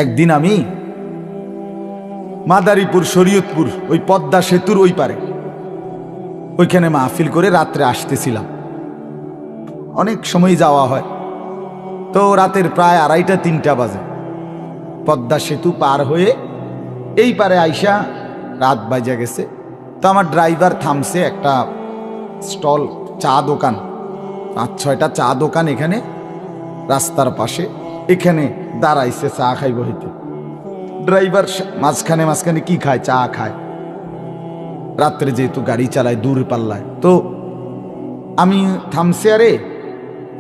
একদিন আমি মাদারীপুর শরীয়তপুর ওই পদ্মা সেতুর ওই পারে ওইখানে মাহফিল করে রাত্রে আসতেছিলাম। অনেক সময় যাওয়া হয়, তো রাতের প্রায় 2:30-3টা বাজে। পদ্মা সেতু পার হয়ে এই পারে আইসা রাত বাজে গেছে। তো আমার ড্রাইভার থামছে একটা স্টল, চা দোকান, 5-6টা চা দোকান এখানে রাস্তার পাশে, এখানে দাঁড়াইছে চা খাইব হইতে। ড্রাইভার মাঝখানে মাঝখানে কি খায়? চা খায়। রাত্রে যেহেতু গাড়ি চালায় দূর পাল্লায়, তো আমি থামছি। আরে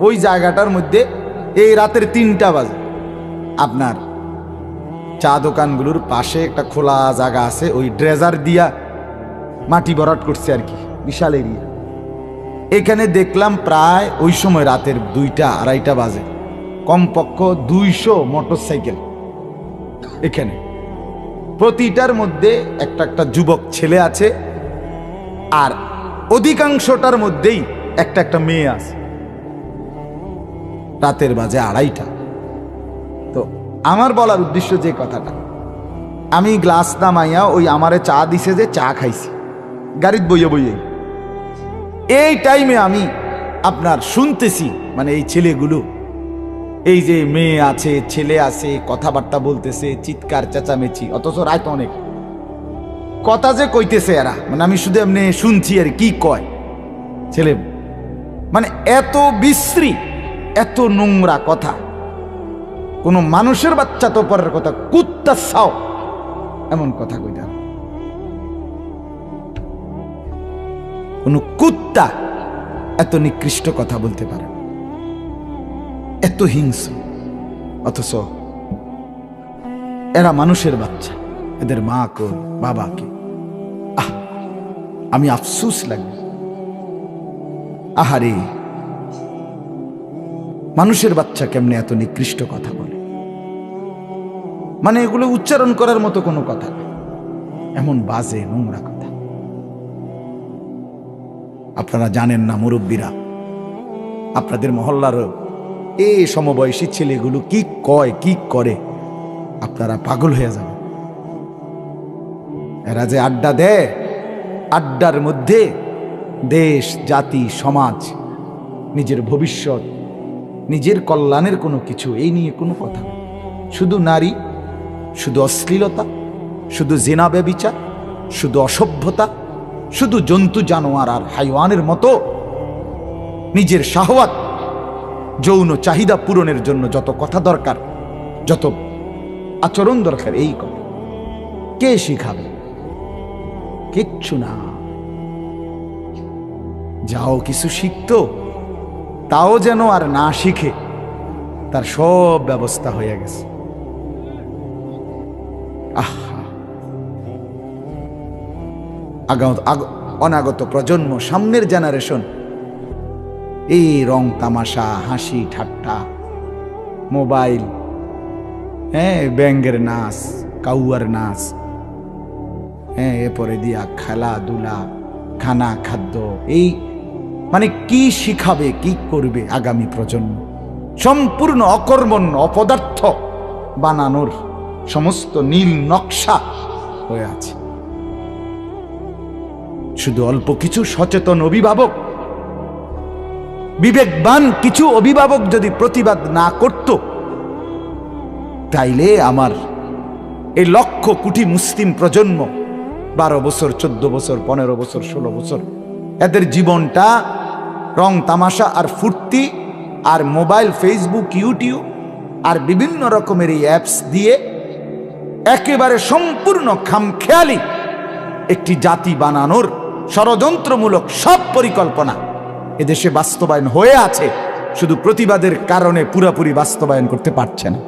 ওই জায়গাটার মধ্যে এই রাতের 3টা বাজে আপনার চা দোকানগুলোর পাশে একটা খোলা জায়গা আছে, ওই ড্রেজার দিয়া মাটি ভরাট করছে আর কি, বিশাল এরিয়া। এখানে দেখলাম প্রায় ওই সময় রাতের 2টা-2:30 বাজে, কমপক্ষ 200 মোটরসাইকেল এখানে। প্রতিটার মধ্যে একটা একটা যুবক ছেলে আছে, আর অধিকাংশটার মধ্যেই একটা একটা মেয়ে আছে। রাতের বাজে 2:30। তো আমার বলার উদ্দেশ্য যে কথাটা, আমি গ্লাস নামাইয়া ওই আমারে চা দিছে যে চা খাইছি গাড়িত বইয়ে বইয়ে। এই টাইমে আমি আপনার শুনতেছি মানে এই ছেলেগুলো, এই যে মেয়ে আছে ছেলে আছে, কথাবার্তা বলতেছে, চিৎকার চেঁচামেচি, অথচ রাত অনেক। কথা যে কইতেছে এরা, মানে আমি শুধু এমনি শুনছি আর কি কয় ছেলে, মানে এত বিশ্রী, এত নোংরা কথা। কোনো মানুষের বাচ্চা তো পরের কথা, কুত্তা ছাও এমন কথা কইতে। কোন কুত্তা এত নিকৃষ্ট কথা বলতে পারে, এত হিংস্র, অথচ এরা মানুষের বাচ্চা, এদের মা কে বাবা কে। আমি আফসোস লাগে, আহারে মানুষের বাচ্চা কেমনে এত নিকৃষ্ট কথা বলে, মানে এগুলো উচ্চারণ করার মতো কোনো কথা না, এমন বাজে নোংরা কথা। আপনারা জানেন না মুরব্বীরা, আপনাদের মহল্লার এই সমবয়সী ছেলেগুলো কি কয় কি করে, আপনারা পাগল হয়ে যাবেন। এরা যে আড্ডা দেয়, আড্ডার মধ্যে দেশ জাতি সমাজ, নিজের ভবিষ্যৎ, নিজের কল্যাণের কোনো কিছু এই নিয়ে কোনো কথা নেই। শুধু নারী, শুধু অশ্লীলতা, শুধু জিনা ব্যভিচার, শুধু অসভ্যতা, শুধু জন্তু জানোয়ার আর হাইওয়ানের মতো নিজের শাহওয়াত যৌন চাহিদা পূরণের জন্য যত কথা দরকার, যত আচরণ দরকার, এই কথা কে শিখাবে? কিচ্ছু না। যাও কিছু শিখতো, তাও যেন আর না শিখে, তার সব ব্যবস্থা হয়ে গেছে। অনাগত প্রজন্ম, সামনের জেনারেশন এই রং তামাশা, হাসি ঠাট্টা, মোবাইল, ব্যাঙ্গের নাচ, কাউয়ার নাচ, এরপরে দিয়া খেলাধুলা, খানা খাদ্য, এই মানে কি শিখাবে, কি করবে আগামী প্রজন্ম? সম্পূর্ণ অকর্মণ্য, অপদার্থ বানানোর সমস্ত নীল নকশা হয়ে আছে। শুধু অল্প কিছু সচেতন অভিভাবক, বিবেকবান কিছু অভিভাবক যদি প্রতিবাদ না করত, তাইলে আমার এই 1,00,000 কোটি মুসলিম প্রজন্ম, 12 বছর, 14 বছর, 15 বছর, 16 বছর, এদের জীবনটা রং তামাশা আর ফুর্তি আর মোবাইল, ফেসবুক, ইউটিউব আর বিভিন্ন রকমের এই অ্যাপস দিয়ে একেবারে সম্পূর্ণ খামখেয়ালি একটি জাতি বানানোর ষড়যন্ত্রমূলক সব পরিকল্পনা এদেশে বাস্তবায়ন হয়ে আছে, শুধু প্রতিবাদের কারণে পুরোপুরি বাস্তবায়ন করতে পারছে না।